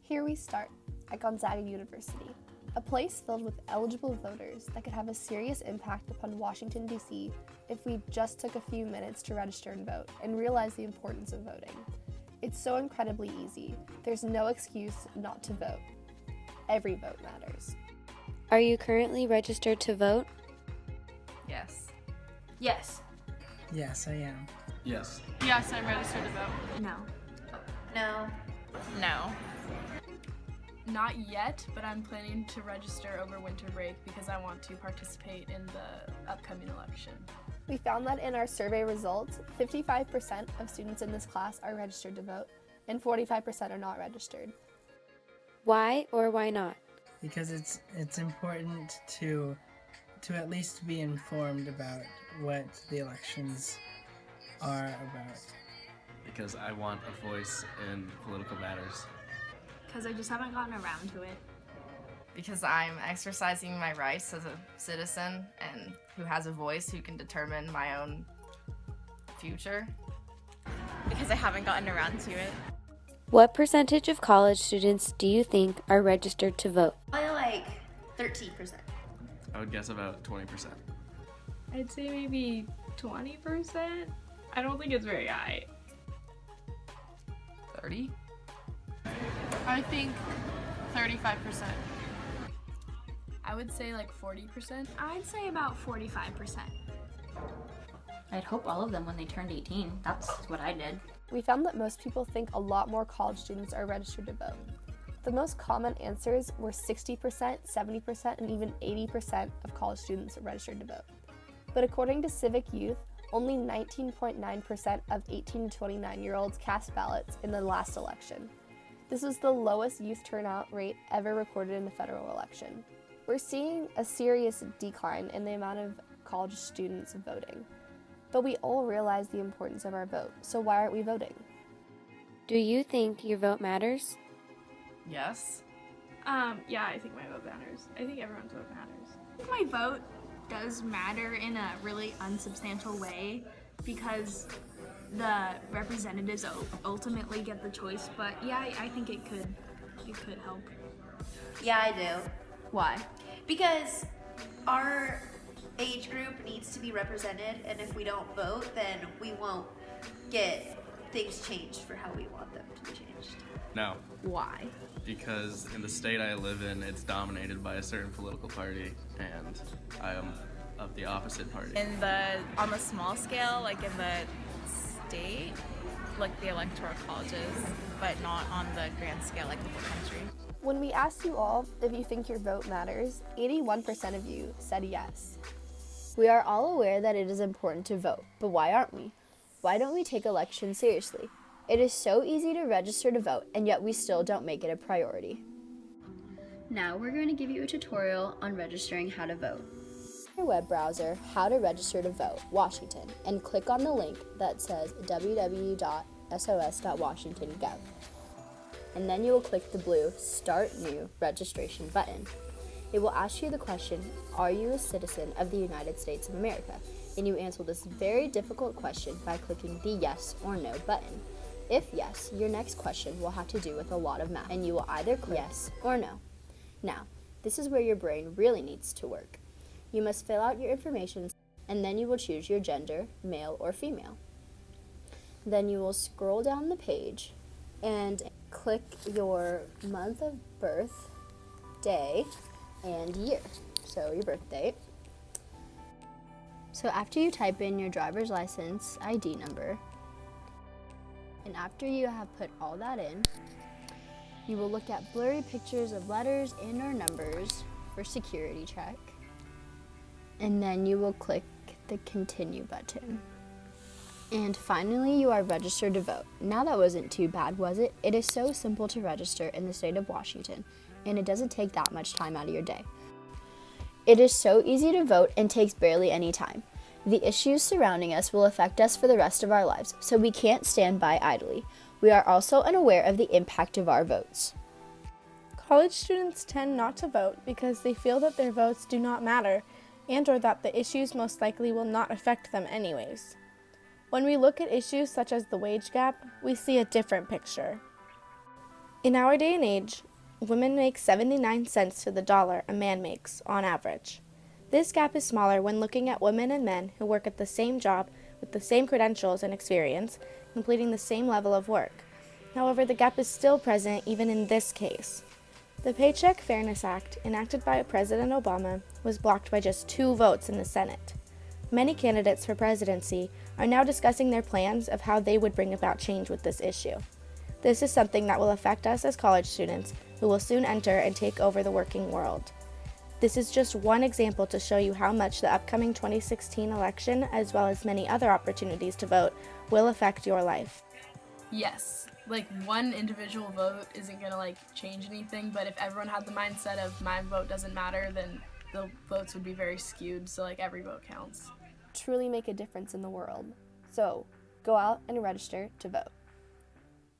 Here we start, at Gonzaga University, a place filled with eligible voters that could have a serious impact upon Washington, D.C. if we just took a few minutes to register and vote and realize the importance of voting. It's so incredibly easy. There's no excuse not to vote. Every vote matters. Are you currently registered to vote? Yes. Yes. Yes, I am. Yes. Yes, I'm registered to vote. No. No. No. Not yet, but I'm planning to register over winter break because I want to participate in the upcoming election. We found that in our survey results, 55% of students in this class are registered to vote, and 45% are not registered. Why or why not? Because it's important to at least be informed about what the elections are about. Because I want a voice in political matters. Because I just haven't gotten around to it. Because I'm exercising my rights as a citizen and who has a voice who can determine my own future. Because I haven't gotten around to it. What percentage of college students do you think are registered to vote? Probably like 13%. I would guess about 20%. I'd say maybe 20%. I don't think it's very high. 30? I think 35%. I would say like 40%. I'd say about 45%. I'd hope all of them when they turned 18. That's what I did. We found that most people think a lot more college students are registered to vote. The most common answers were 60%, 70%, and even 80% of college students are registered to vote. But according to Civic Youth, only 19.9% of 18 to 29-year-olds cast ballots in the last election. This was the lowest youth turnout rate ever recorded in a federal election. We're seeing a serious decline in the amount of college students voting. But we all realize the importance of our vote, so why aren't we voting? Do you think your vote matters? Yes. Yeah, I think my vote matters. I think everyone's vote matters. My vote does matter in a really unsubstantial way because the representatives ultimately get the choice, but yeah, I think it could help. Yeah, I do. Why? Because our age group needs to be represented, and if we don't vote, then we won't get things changed for how we want them to be changed. No. Why? Because in the state I live in, it's dominated by a certain political party, and I am of the opposite party. On the small scale, like in the state, like the electoral colleges, but not on the grand scale, like the whole country. When we asked you all if you think your vote matters, 81% of you said yes. We are all aware that it is important to vote, but why aren't we? Why don't we take elections seriously? It is so easy to register to vote, and yet we still don't make it a priority. Now we're going to give you a tutorial on registering how to vote. Your web browser, How to Register to Vote, Washington, and click on the link that says www.sos.washington.gov. And then you will click the blue Start New Registration button. It will ask you the question, are you a citizen of the United States of America? And you answer this very difficult question by clicking the yes or no button. If yes, your next question will have to do with a lot of math, and you will either click yes or no. Now, this is where your brain really needs to work. You must fill out your information, and then you will choose your gender, male or female. Then you will scroll down the page and click your month of birth, day, and year, so your birth date. So after you type in your driver's license ID number, and after you have put all that in, you will look at blurry pictures of letters and or numbers for security check, and then you will click the continue button. And finally, you are registered to vote. Now that wasn't too bad, was it? It is so simple to register in the state of Washington, and it doesn't take that much time out of your day. It is so easy to vote and takes barely any time. The issues surrounding us will affect us for the rest of our lives, so we can't stand by idly. We are also unaware of the impact of our votes. College students tend not to vote because they feel that their votes do not matter and or that the issues most likely will not affect them anyways. When we look at issues such as the wage gap, we see a different picture. In our day and age, women make 79 cents to the dollar a man makes, on average. This gap is smaller when looking at women and men who work at the same job with the same credentials and experience, completing the same level of work. However, the gap is still present even in this case. The Paycheck Fairness Act, enacted by President Obama, was blocked by just 2 votes in the Senate. Many candidates for presidency are now discussing their plans of how they would bring about change with this issue. This is something that will affect us as college students who will soon enter and take over the working world. This is just one example to show you how much the upcoming 2016 election, as well as many other opportunities to vote, will affect your life. Yes, like one individual vote isn't gonna like change anything, but if everyone had the mindset of my vote doesn't matter, then the votes would be very skewed, so like every vote counts. Truly make a difference in the world. So, go out and register to vote.